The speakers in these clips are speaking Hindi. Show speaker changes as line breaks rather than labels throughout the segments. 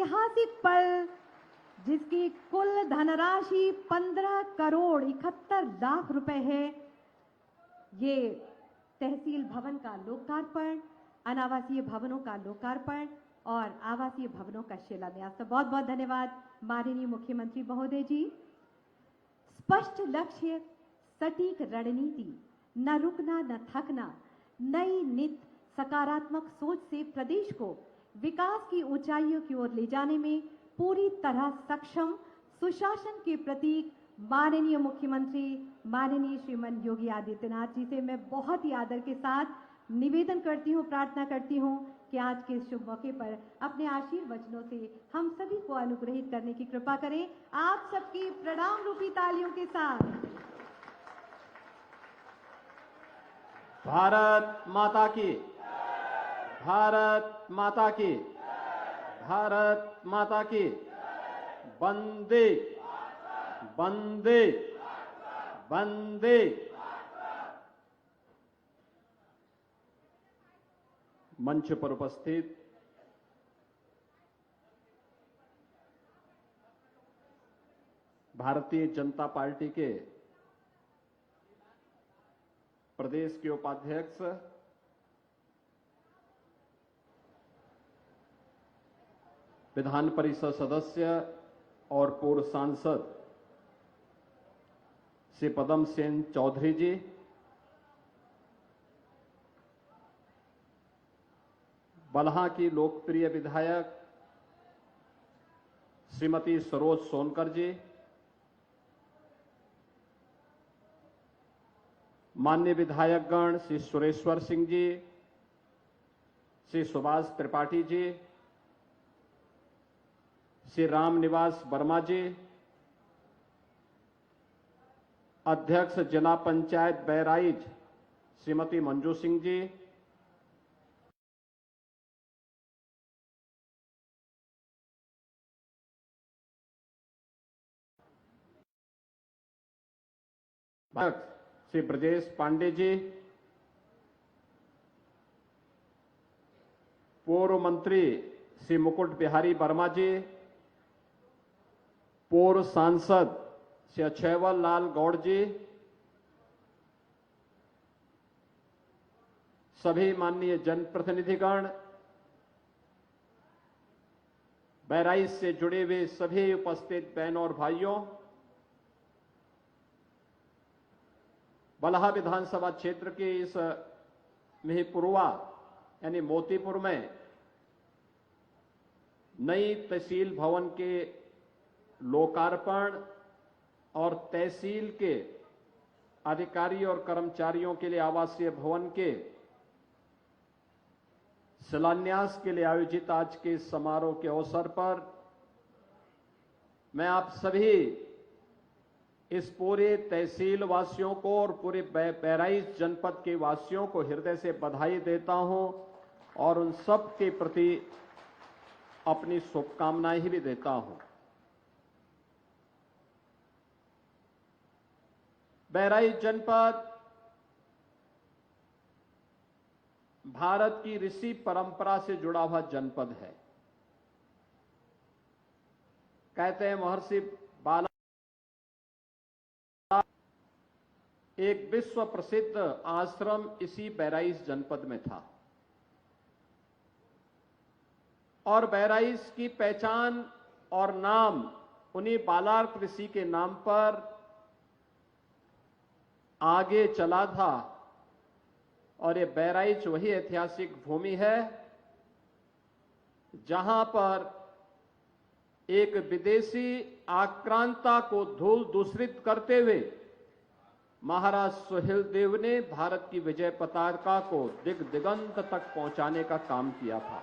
ऐतिहासिक पल जिसकी कुल धनराशि 15 करोड़ 71 लाख रुपए है, ये तहसील भवन का लोकार्पण, अनावासीय भवनों का लोकार्पण और आवासीय भवनों का शिलान्यास। तो बहुत बहुत धन्यवाद माननीय मुख्यमंत्री महोदय जी। स्पष्ट लक्ष्य, सटीक रणनीति, न रुकना न थकना, नई नित सकारात्मक सोच से प्रदेश को विकास की ऊंचाइयों की ओर ले जाने में पूरी तरह सक्षम सुशासन के प्रतीक माननीय मुख्यमंत्री माननीय श्रीमान योगी आदित्यनाथ जी से मैं बहुत ही आदर के साथ निवेदन करती हूँ, प्रार्थना करती हूँ कि आज के शुभ मौके पर अपने आशीर्वचनों से हम सभी को अनुग्रहित करने की कृपा करें। आप सबकी प्रणाम रूपी तालियों के साथ।
भारत माता की, भारत माता की, भारत माता की। वंदे वंदे वंदे। मंच पर उपस्थित भारतीय जनता पार्टी के प्रदेश के उपाध्यक्ष विधान परिषद सदस्य और पूर्व सांसद श्री पदम सेन चौधरी जी, बलहा की लोकप्रिय विधायक श्रीमती सरोज सोनकर जी, माननीय विधायकगण श्री सुरेश्वर सिंह जी, श्री सुभाष त्रिपाठी जी, श्री रामनिवास वर्मा जी, अध्यक्ष जिला पंचायत बहराइच श्रीमती मंजू सिंह जी, श्री ब्रजेश पांडे जी, पूर्व मंत्री श्री मुकुट बिहारी वर्मा जी, पूर्व सांसद श्री अक्षयवल लाल गौड़ जी, सभी माननीय जनप्रतिनिधिगण, बहराइच से जुड़े हुए सभी उपस्थित बहनों और भाइयों, बलहा विधानसभा क्षेत्र के इस मिहीपुरवा यानी मोतीपुर में नई तहसील भवन के लोकार्पण और तहसील के अधिकारियों और कर्मचारियों के लिए आवासीय भवन के शिलान्यास के लिए आयोजित आज के समारोह के अवसर पर मैं आप सभी इस पूरे तहसील वासियों को और पूरे बहराइच जनपद के वासियों को हृदय से बधाई देता हूं और उन सब के प्रति अपनी शुभकामनाएं भी देता हूं। बहराइच जनपद भारत की ऋषि परंपरा से जुड़ा हुआ जनपद है। कहते हैं महर्षि बाला एक विश्व प्रसिद्ध आश्रम इसी बहराइच जनपद में था और बहराइच की पहचान और नाम उन्हीं बालार्क ऋषि के नाम पर आगे चला था और ये बहराइच वही ऐतिहासिक भूमि है जहां पर एक विदेशी आक्रांता को धूल दूषित करते हुए महाराज सुहेलदेव ने भारत की विजय पताका को दिग दिगंत तक पहुंचाने का काम किया था।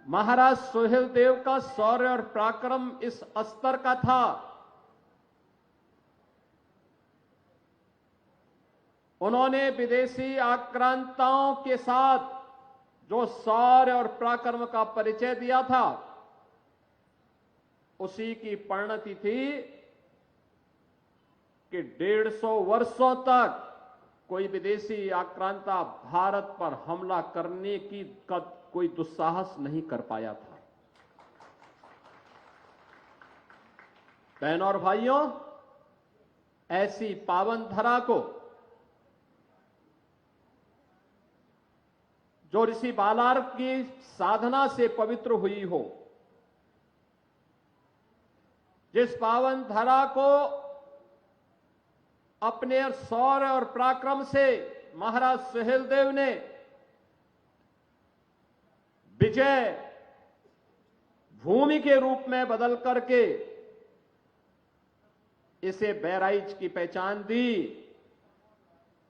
महाराज सुहेलदेव का शौर्य और पराक्रम इस स्तर का था उन्होंने विदेशी आक्रांताओं के साथ जो शौर्य और पराक्रम का परिचय दिया था उसी की परिणति थी कि 150 वर्षों तक कोई विदेशी आक्रांता भारत पर हमला करने की कोई दुस्साहस नहीं कर पाया था। बहनों और भाइयों, ऐसी पावन धरा को जो ऋषि बालार की साधना से पवित्र हुई हो, जिस पावन धरा को अपने शौर्य और पराक्रम से महाराज सुहेलदेव ने विजय भूमि के रूप में बदल करके इसे बहराइच की पहचान दी,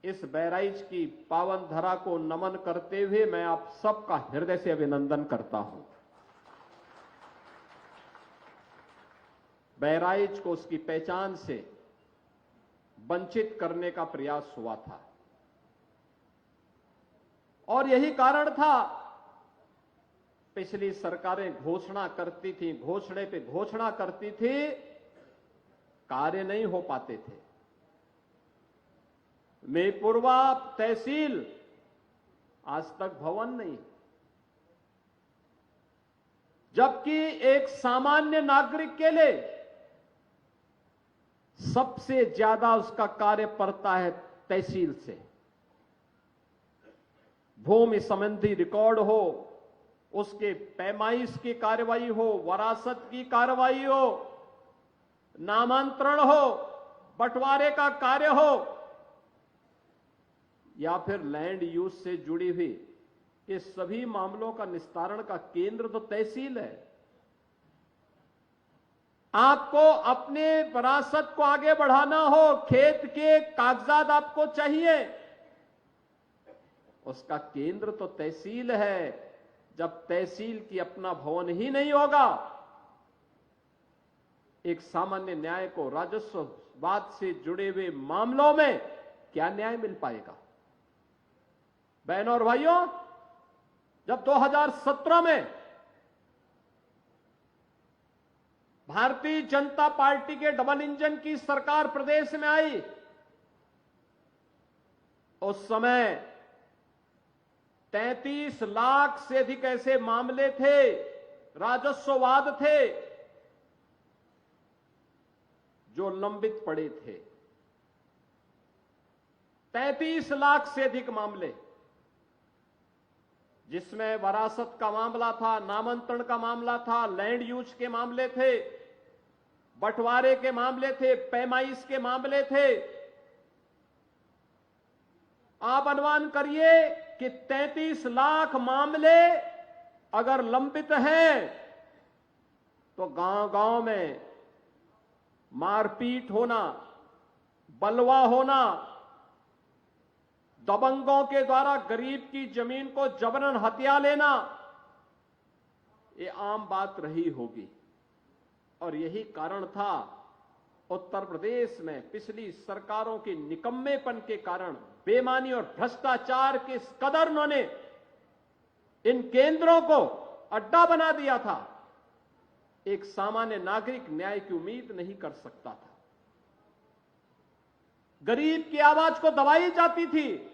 इस बहराइच की पावन धरा को नमन करते हुए मैं आप सबका हृदय से अभिनंदन करता हूं। बहराइच को उसकी पहचान से वंचित करने का प्रयास हुआ था और यही कारण था पिछली सरकारें घोषणा करती थी, घोषणे पे घोषणा करती थी, कार्य नहीं हो पाते थे। मेपुरवा तहसील आज तक भवन नहीं, जबकि एक सामान्य नागरिक के लिए सबसे ज्यादा उसका कार्य पड़ता है तहसील से। भूमि संबंधी रिकॉर्ड हो, उसके पैमाइश की कार्रवाई हो, वरासत की कार्रवाई हो, नामांतरण हो, बंटवारे का कार्य हो या फिर लैंड यूज से जुड़ी हुई ये सभी मामलों का निस्तारण का केंद्र तो तहसील है। आपको अपने विरासत को आगे बढ़ाना हो, खेत के कागजात आपको चाहिए, उसका केंद्र तो तहसील है। जब तहसील की अपना भवन ही नहीं होगा, एक सामान्य न्याय को राजस्ववाद से जुड़े हुए मामलों में क्या न्याय मिल पाएगा? बहनों और भाइयों, जब 2017 में भारतीय जनता पार्टी के डबल इंजन की सरकार प्रदेश में आई, उस समय 33 लाख से अधिक ऐसे मामले थे, राजस्ववाद थे जो लंबित पड़े थे। 33 लाख से अधिक मामले, जिसमें वरासत का मामला था, नामांतरण का मामला था, लैंड यूज के मामले थे, बंटवारे के मामले थे, पैमाइश के मामले थे। आप अनुमान करिए कि 33 लाख मामले अगर लंबित हैं तो गांव-गांव में मारपीट होना, बलवा होना, दबंगों के द्वारा गरीब की जमीन को जबरन हथिया लेना, ये आम बात रही होगी। और यही कारण था उत्तर प्रदेश में पिछली सरकारों के निकम्मेपन के कारण, बेईमानी और भ्रष्टाचार के कदर उन्होंने इन केंद्रों को अड्डा बना दिया था। एक सामान्य नागरिक न्याय की उम्मीद नहीं कर सकता था। गरीब की आवाज को दबाई जाती थी।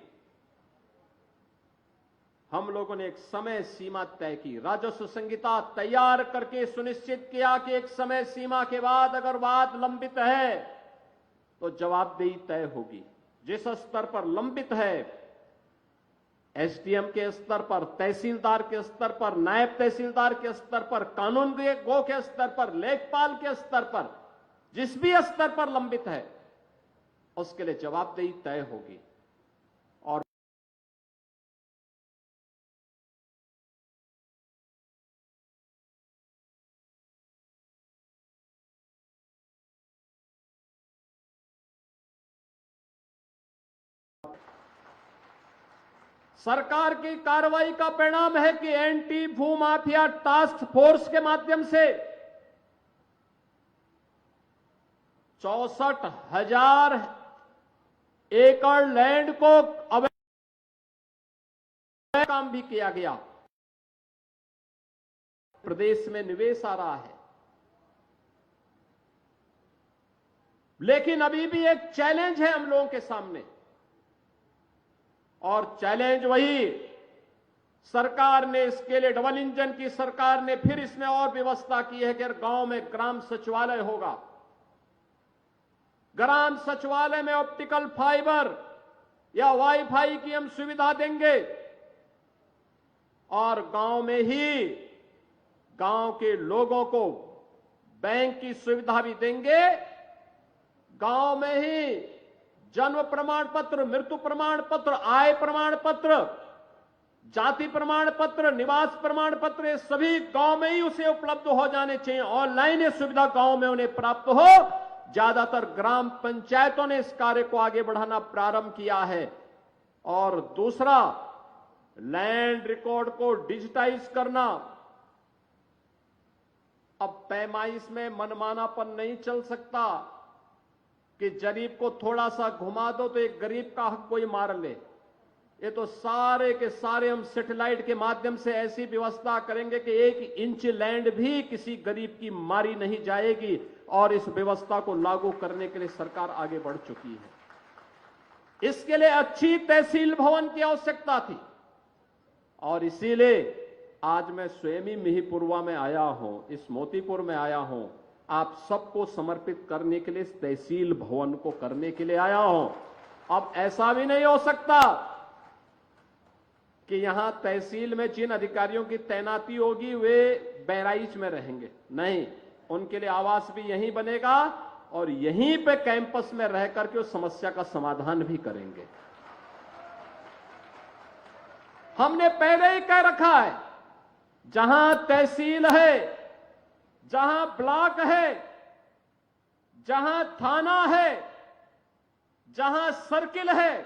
हम लोगों ने एक समय सीमा तय की, राजस्व संहिता तैयार करके सुनिश्चित किया कि एक समय सीमा के बाद अगर बात लंबित है तो जवाबदेही तय होगी। जिस स्तर पर लंबित है, एसडीएम के स्तर पर, तहसीलदार के स्तर पर, नायब तहसीलदार के स्तर पर, कानून गो के स्तर पर, लेखपाल के स्तर पर, जिस भी स्तर पर लंबित है उसके लिए जवाबदेही तय होगी। और सरकार की कार्रवाई का परिणाम है कि एंटी भूमाफिया टास्क फोर्स के माध्यम से 64,000 एकड़ लैंड को अवैध काम भी किया गया। प्रदेश में निवेश आ रहा है, लेकिन अभी भी एक चैलेंज है हम लोगों के सामने। और चैलेंज वही, सरकार ने इसके लिए, डबल इंजन की सरकार ने फिर इसमें और व्यवस्था की है कि गांव में ग्राम सचिवालय होगा। ग्राम सचिवालय में ऑप्टिकल फाइबर या वाईफाई की हम सुविधा देंगे और गांव में ही गांव के लोगों को बैंक की सुविधा भी देंगे। गांव में ही जन्म प्रमाण पत्र, मृत्यु प्रमाण पत्र, आय प्रमाण पत्र, जाति प्रमाण पत्र, निवास प्रमाण पत्र, ये सभी गांव में ही उसे उपलब्ध हो जाने चाहिए। ऑनलाइन ये सुविधा गांव में उन्हें प्राप्त हो। ज्यादातर ग्राम पंचायतों ने इस कार्य को आगे बढ़ाना प्रारंभ किया है। और दूसरा, लैंड रिकॉर्ड को डिजिटाइज करना। अब पैमाइश में मनमानापन नहीं चल सकता कि गरीब को थोड़ा सा घुमा दो तो एक गरीब का हक कोई मार ले। ये तो सारे के सारे हम सैटेलाइट के माध्यम से ऐसी व्यवस्था करेंगे कि 1 इंच लैंड भी किसी गरीब की मारी नहीं जाएगी। और इस व्यवस्था को लागू करने के लिए सरकार आगे बढ़ चुकी है। इसके लिए अच्छी तहसील भवन की आवश्यकता थी और इसीलिए आज मैं स्वयं ही मिहीपुरवा में आया हूं, इस मोतीपुर में आया हूं, आप सबको समर्पित करने के लिए, इस तहसील भवन को करने के लिए आया हूं। अब ऐसा भी नहीं हो सकता कि यहां तहसील में जिन अधिकारियों की तैनाती होगी वे बहराइच में रहेंगे। नहीं, उनके लिए आवास भी यहीं बनेगा और यहीं पे कैंपस में रह करके उस समस्या का समाधान भी करेंगे। हमने पहले ही कह रखा है, जहां तहसील है, जहां ब्लॉक है, जहां थाना है, जहां सर्किल है,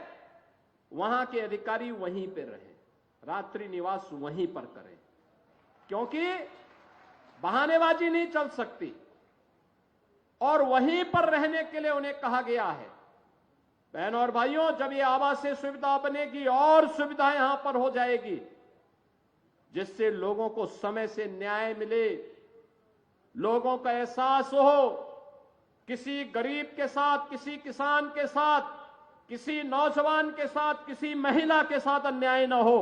वहां के अधिकारी वहीं पे रहे, रात्रि निवास वहीं पर करें, क्योंकि बहानेबाजी नहीं चल सकती। और वहीं पर रहने के लिए उन्हें कहा गया है। बहनों और भाइयों, जब ये आवासीय सुविधा बनेगी और सुविधा यहां पर हो जाएगी, जिससे लोगों को समय से न्याय मिले, लोगों का एहसास हो, किसी गरीब के साथ, किसी किसान के साथ, किसी नौजवान के साथ, किसी महिला के साथ अन्याय न हो।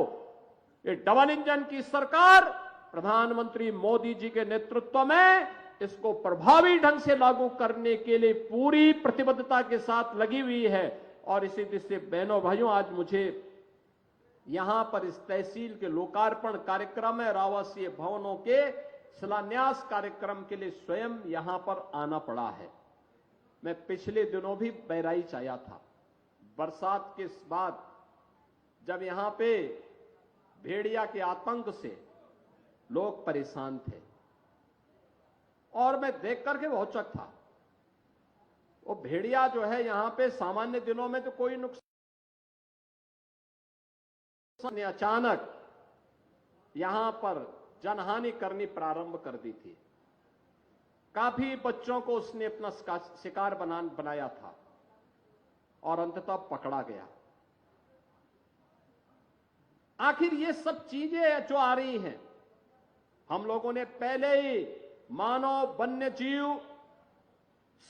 ये डबल इंजन की सरकार प्रधानमंत्री मोदी जी के नेतृत्व में इसको प्रभावी ढंग से लागू करने के लिए पूरी प्रतिबद्धता के साथ लगी हुई है। और इसी दृष्टि से बहनों भाइयों, आज मुझे यहां पर इस तहसील के लोकार्पण कार्यक्रम में आवासीय भवनों के शिलान्यास कार्यक्रम के लिए स्वयं यहां पर आना पड़ा है। मैं पिछले दिनों भी बहराइच आया था। बरसात के बाद जब यहां पे भेड़िया के आतंक से लोग परेशान थे और मैं देख करके बहुत चौंका था। वो भेड़िया जो है यहां पे सामान्य दिनों में तो कोई नुकसान, अचानक यहां पर जनहानि करनी प्रारंभ कर दी थी। काफी बच्चों को उसने अपना शिकार बनाया था और अंततः पकड़ा गया। आखिर ये सब चीजें जो आ रही हैं, हम लोगों ने पहले ही मानव वन्य जीव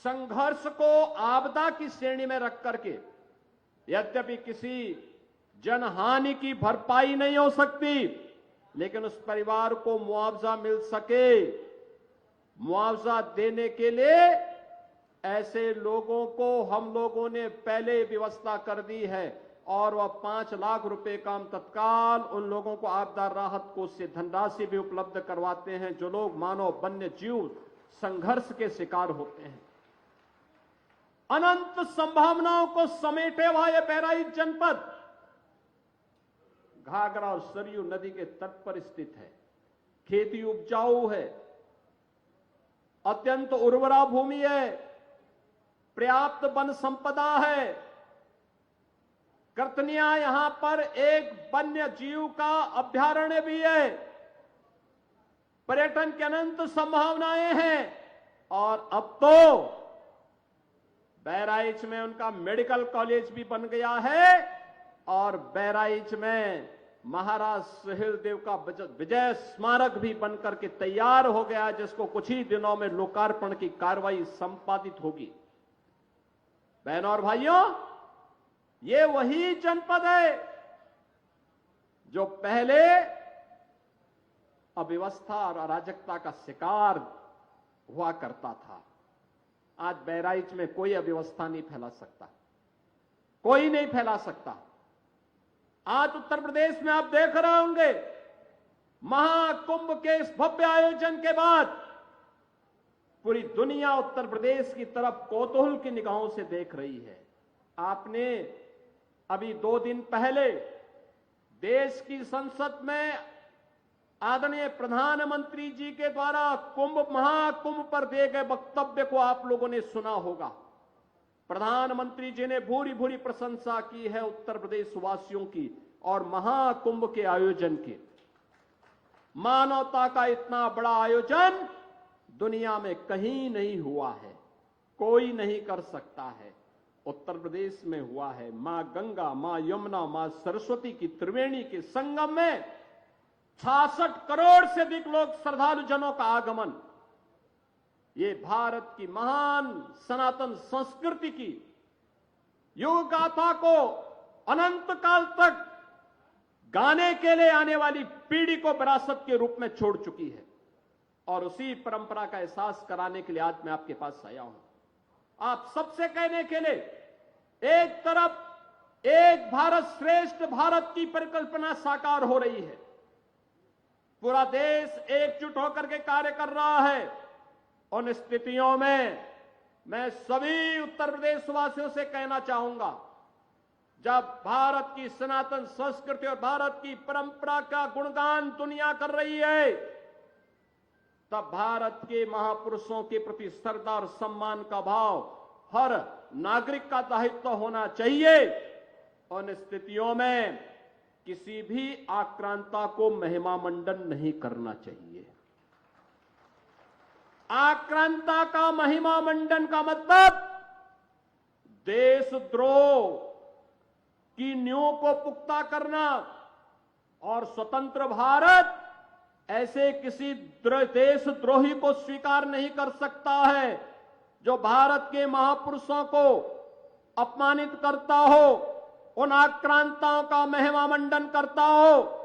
संघर्ष को आपदा की श्रेणी में रख करके, यद्यपि किसी जनहानि की भरपाई नहीं हो सकती, लेकिन उस परिवार को मुआवजा मिल सके, मुआवजा देने के लिए ऐसे लोगों को हम लोगों ने पहले व्यवस्था कर दी है। और वह 5 लाख रुपए का हम तत्काल उन लोगों को आपदा राहत कोष से धनराशि भी उपलब्ध करवाते हैं जो लोग मानव वन्य जीव संघर्ष के शिकार होते हैं। अनंत संभावनाओं को समेटे हुआ यह बहराइच जनपद घाघरा और सरयू नदी के तट पर स्थित है। खेती उपजाऊ है, अत्यंत उर्वरा भूमि है, पर्याप्त वन संपदा है। कर्तनिया यहां पर एक वन्य जीव का अभ्यारण्य भी है। पर्यटन की अनंत संभावनाएं हैं। और अब तो बहराइच में उनका मेडिकल कॉलेज भी बन गया है और बहराइच में महाराज सुहेलदेव का विजय स्मारक भी बनकर के तैयार हो गया, जिसको कुछ ही दिनों में लोकार्पण की कार्रवाई संपादित होगी। बहनों और भाइयों, ये वही जनपद है जो पहले अव्यवस्था और अराजकता का शिकार हुआ करता था, आज बहराइच में कोई अव्यवस्था नहीं फैला सकता, कोई नहीं फैला सकता। आज उत्तर प्रदेश में आप देख रहे होंगे, महाकुंभ के इस भव्य आयोजन के बाद पूरी दुनिया उत्तर प्रदेश की तरफ कौतूहल की निगाहों से देख रही है। आपने अभी 2 दिन पहले देश की संसद में आदरणीय प्रधानमंत्री जी के द्वारा महाकुंभ पर दिए गए वक्तव्य को आप लोगों ने सुना होगा। प्रधानमंत्री जी ने भूरी भूरी प्रशंसा की है उत्तर प्रदेश वासियों की और महाकुंभ के आयोजन की। मानवता का इतना बड़ा आयोजन दुनिया में कहीं नहीं हुआ है, कोई नहीं कर सकता है। उत्तर प्रदेश में हुआ है। मां गंगा, मां यमुना, मां सरस्वती की त्रिवेणी के संगम में 66 करोड़ से अधिक लोग श्रद्धालु जनों का आगमन। ये भारत की महान सनातन संस्कृति की युग गाथा को अनंत काल तक गाने के लिए आने वाली पीढ़ी को विरासत के रूप में छोड़ चुकी है और उसी परंपरा का एहसास कराने के लिए आज मैं आपके पास आया हूं। आप सबसे कहने के लिए एक तरफ एक भारत श्रेष्ठ भारत की परिकल्पना साकार हो रही है, पूरा देश एकजुट होकर के कार्य कर रहा है। उन स्थितियों में मैं सभी उत्तर प्रदेश वासियों से कहना चाहूंगा, जब भारत की सनातन संस्कृति और भारत की परंपरा का गुणगान दुनिया कर रही है, तब भारत के महापुरुषों के प्रति श्रद्धा और सम्मान का भाव हर नागरिक का दायित्व होना चाहिए। उन स्थितियों में किसी भी आक्रांता को महिमा मंडन नहीं करना चाहिए। आक्रांता का महिमा मंडन का मतलब देशद्रोह की नींव को पुख्ता करना, और स्वतंत्र भारत ऐसे किसी देशद्रोही को स्वीकार नहीं कर सकता है जो भारत के महापुरुषों को अपमानित करता हो, उन आक्रांताओं का महिमा मंडन करता हो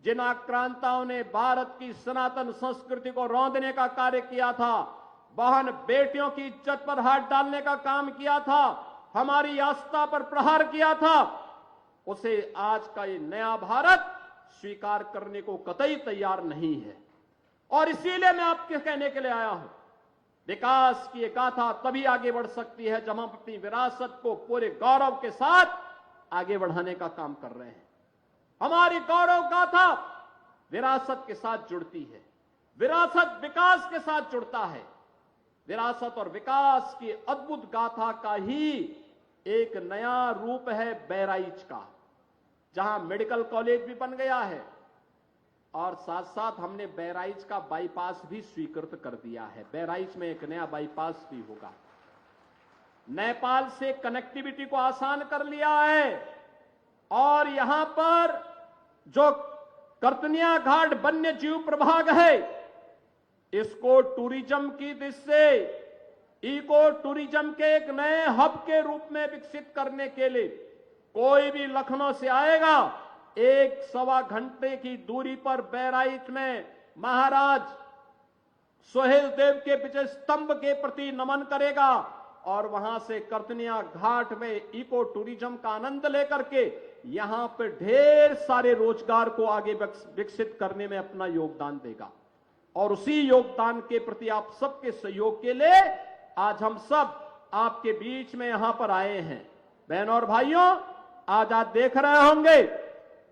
जिन आक्रांताओं ने भारत की सनातन संस्कृति को रौंदने का कार्य किया था, बहन बेटियों की इज्जत पर हाथ डालने का काम किया था, हमारी आस्था पर प्रहार किया था, उसे आज का ये नया भारत स्वीकार करने को कतई तैयार नहीं है। और इसीलिए मैं आपके कहने के लिए आया हूं, विकास की एक गाथा तभी आगे बढ़ सकती है जब हम अपनी विरासत को पूरे गौरव के साथ आगे बढ़ाने का काम कर रहे हैं। हमारी गौरव गाथा विरासत के साथ जुड़ती है, विरासत विकास के साथ जुड़ता है। विरासत और विकास की अद्भुत गाथा का ही एक नया रूप है बहराइच का, जहां मेडिकल कॉलेज भी बन गया है और साथ साथ हमने बहराइच का बाईपास भी स्वीकृत कर दिया है। बहराइच में एक नया बाईपास भी होगा। नेपाल से कनेक्टिविटी को आसान कर लिया है और यहां पर जो कर्तनिया घाट वन्य जीव प्रभाग है, इसको टूरिज्म की दृष्टि से इको टूरिज्म के एक नए हब के रूप में विकसित करने के लिए कोई भी लखनऊ से आएगा, 1-1.25 घंटे की दूरी पर बहराइच में महाराज सोहेल देव के विजय स्तंभ के प्रति नमन करेगा और वहां से कर्तनिया घाट में इको टूरिज्म का आनंद लेकर के यहां पे ढेर सारे रोजगार को आगे विकसित करने में अपना योगदान देगा। और उसी योगदान के प्रति आप सबके सहयोग के लिए आज हम सब आपके बीच में यहां पर आए हैं। बहनों और भाइयों, आज आप देख रहे होंगे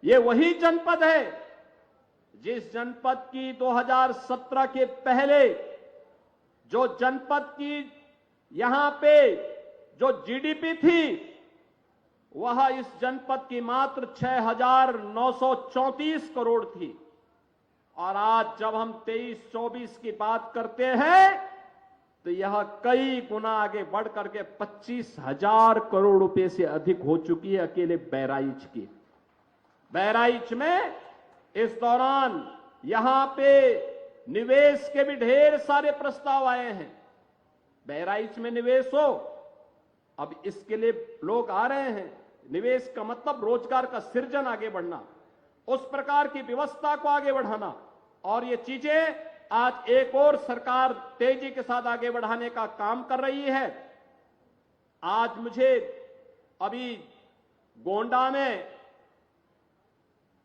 ये वही जनपद है जिस जनपद की 2017 के पहले जो जनपद की यहां पे जो जीडीपी थी वह इस जनपद की मात्र 6,934 करोड़ थी। और आज जब हम 23-24 की बात करते हैं तो यह कई गुना आगे बढ़ करके 25,000 करोड़ रुपए से अधिक हो चुकी है अकेले बहराइच की। बहराइच में इस दौरान यहां पे निवेश के भी ढेर सारे प्रस्ताव आए हैं। बहराइच में निवेश हो, अब इसके लिए लोग आ रहे हैं। निवेश का मतलब रोजगार का सृजन, आगे बढ़ना। उस प्रकार की व्यवस्था को आगे बढ़ाना, और ये चीजें आज एक और सरकार तेजी के साथ आगे बढ़ाने का काम कर रही है। आज मुझे अभी गोंडा में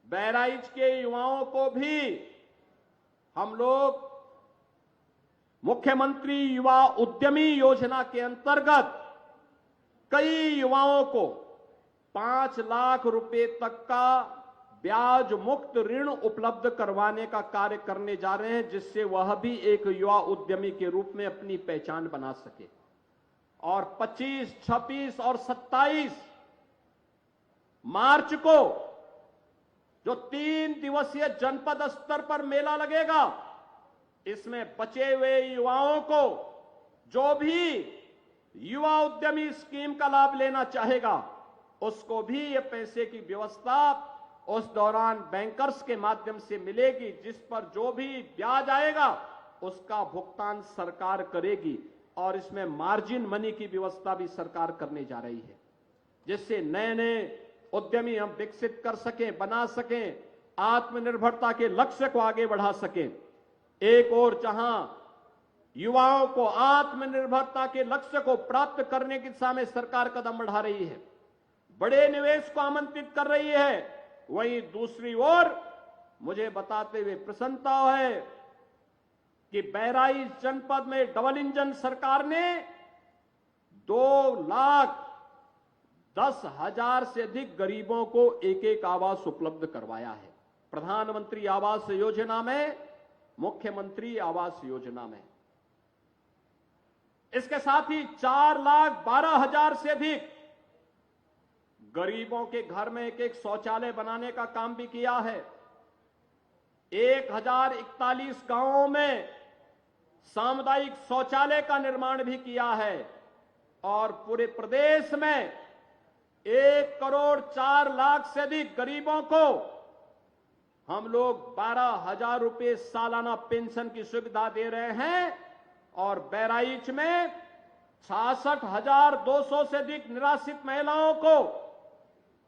बहराइच के युवाओं को भी हम लोग मुख्यमंत्री युवा उद्यमी योजना के अंतर्गत कई युवाओं को 5 लाख रुपए तक का ब्याज मुक्त ऋण उपलब्ध करवाने का कार्य करने जा रहे हैं, जिससे वह भी एक युवा उद्यमी के रूप में अपनी पहचान बना सके। और 25, 26 और 27 मार्च को जो 3 दिवसीय जनपद स्तर पर मेला लगेगा, इसमें बचे हुए युवाओं को जो भी युवा उद्यमी स्कीम का लाभ लेना चाहेगा, उसको भी ये पैसे की व्यवस्था उस दौरान बैंकर्स के माध्यम से मिलेगी, जिस पर जो भी ब्याज आएगा उसका भुगतान सरकार करेगी। और इसमें मार्जिन मनी की व्यवस्था भी सरकार करने जा रही है, जिससे नए नए उद्यमी हम विकसित कर सकें, बना सकें, आत्मनिर्भरता के लक्ष्य को आगे बढ़ा सकें। एक और जहां युवाओं को आत्मनिर्भरता के लक्ष्य को प्राप्त करने की दिशा में सरकार कदम बढ़ा रही है, बड़े निवेश को आमंत्रित कर रही है, वहीं दूसरी ओर मुझे बताते हुए प्रसन्नता है कि बहराइच जनपद में डबल इंजन सरकार ने 2,10,000 से अधिक गरीबों को एक एक आवास उपलब्ध करवाया है। प्रधानमंत्री आवास योजना में, मुख्यमंत्री आवास योजना में। इसके साथ ही 4,12,000 से अधिक गरीबों के घर में एक एक शौचालय बनाने का काम भी किया है। 1,041 गांवों में सामुदायिक शौचालय का निर्माण भी किया है। और पूरे प्रदेश में 1,04,00,000 से अधिक गरीबों को हम लोग 12,000 रुपए सालाना पेंशन की सुविधा दे रहे हैं। और बहराइच में 66,200 से अधिक निराश्रित महिलाओं को,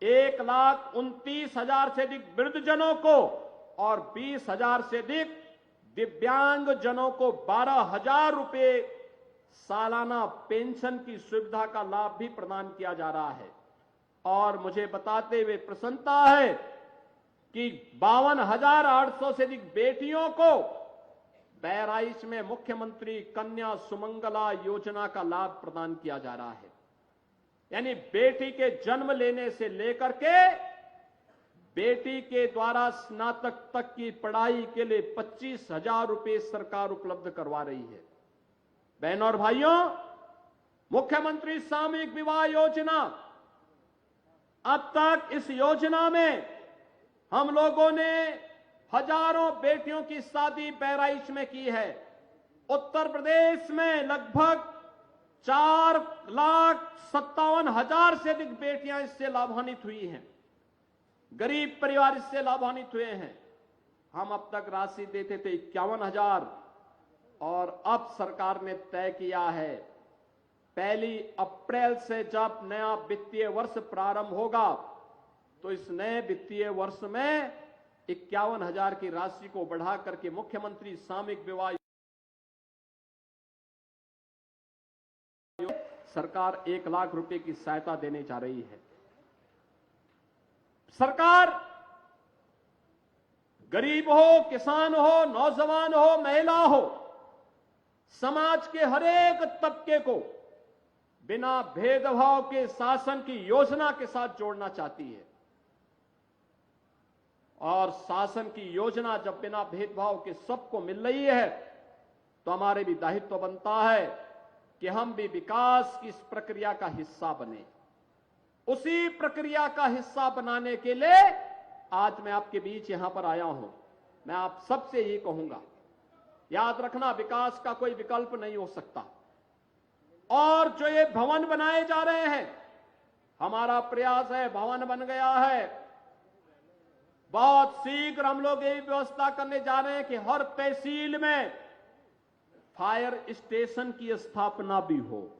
1,29,000 से अधिक वृद्धजनों को और 20,000 से अधिक दिव्यांग जनों को 12,000 रुपए सालाना पेंशन की सुविधा का लाभ भी प्रदान किया जा रहा है। और मुझे बताते हुए प्रसन्नता है कि 52,800 से अधिक बेटियों को बहराइच में मुख्यमंत्री कन्या सुमंगला योजना का लाभ प्रदान किया जा रहा है। यानी बेटी के जन्म लेने से लेकर के बेटी के द्वारा स्नातक तक की पढ़ाई के लिए 25,000 रुपए सरकार उपलब्ध करवा रही है। बहनों और भाइयों, मुख्यमंत्री सामूहिक विवाह योजना, अब तक इस योजना में हम लोगों ने हजारों बेटियों की शादी बहराइच में की है। उत्तर प्रदेश में लगभग 4,57,000 से अधिक बेटियां इससे लाभान्वित हुई हैं। गरीब परिवार इससे लाभान्वित हुए हैं। हम अब तक राशि देते थे 51,000 और अब सरकार ने तय किया है 1 अप्रैल से जब नया वित्तीय वर्ष प्रारंभ होगा तो इस नए वित्तीय वर्ष में 51,000 की राशि को बढ़ा करके मुख्यमंत्री सामूहिक विवाह सरकार 1 लाख रुपए की सहायता देने जा रही है। सरकार गरीब हो, किसान हो, नौजवान हो, महिला हो, समाज के हर एक तबके को बिना भेदभाव के शासन की योजना के साथ जोड़ना चाहती है। और शासन की योजना जब बिना भेदभाव के सबको मिल रही है तो हमारे भी दायित्व बनता है कि हम भी विकास की इस प्रक्रिया का हिस्सा बने। उसी प्रक्रिया का हिस्सा बनाने के लिए आज मैं आपके बीच यहां पर आया हूं। मैं आप सबसे यही कहूंगा, याद रखना, विकास का कोई विकल्प नहीं हो सकता। और जो ये भवन बनाए जा रहे हैं, हमारा प्रयास है, भवन बन गया है, बहुत शीघ्र हम लोग यही व्यवस्था करने जा रहे हैं कि हर तहसील में फायर स्टेशन की स्थापना भी हो,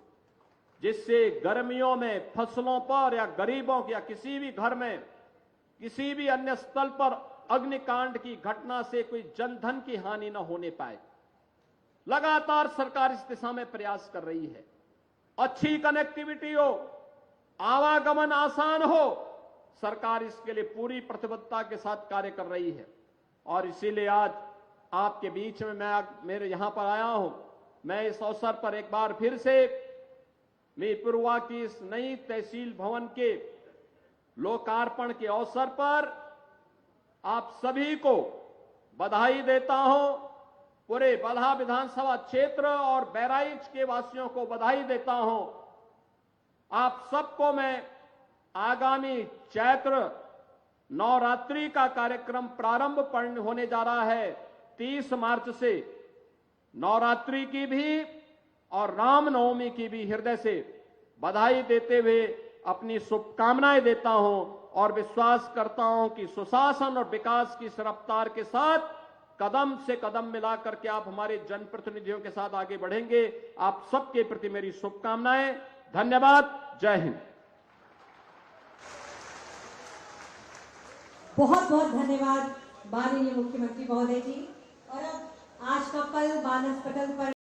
जिससे गर्मियों में फसलों पर या गरीबों या किसी भी घर में किसी भी अन्य स्थल पर अग्निकांड की घटना से कोई जनधन की हानि न होने पाए। लगातार सरकार इस दिशा में प्रयास कर रही है। अच्छी कनेक्टिविटी हो, आवागमन आसान हो, सरकार इसके लिए पूरी प्रतिबद्धता के साथ कार्य कर रही है। और इसीलिए आज आपके बीच में मैं मेरे यहां पर आया हूं। मैं इस अवसर पर एक बार फिर से मीरपुरवा की इस नई तहसील भवन के लोकार्पण के अवसर पर आप सभी को बधाई देता हूं। पूरे बल्हा विधानसभा क्षेत्र और बहराइच के वासियों को बधाई देता हूं। आप सबको मैं आगामी चैत्र नवरात्रि का कार्यक्रम प्रारंभ होने जा रहा है 30 मार्च से, नवरात्रि की भी और रामनवमी की भी हृदय से बधाई देते हुए अपनी शुभकामनाएं देता हूं और विश्वास करता हूं कि सुशासन और विकास की इस रफ्तार के साथ कदम से कदम मिलाकर के आप हमारे जनप्रतिनिधियों के साथ आगे बढ़ेंगे। आप सबके प्रति मेरी शुभकामनाएं। धन्यवाद। जय हिंद।
बहुत बहुत धन्यवाद माननीय मुख्यमंत्री महोदय जी। और अब आज का पल मानस पटल पर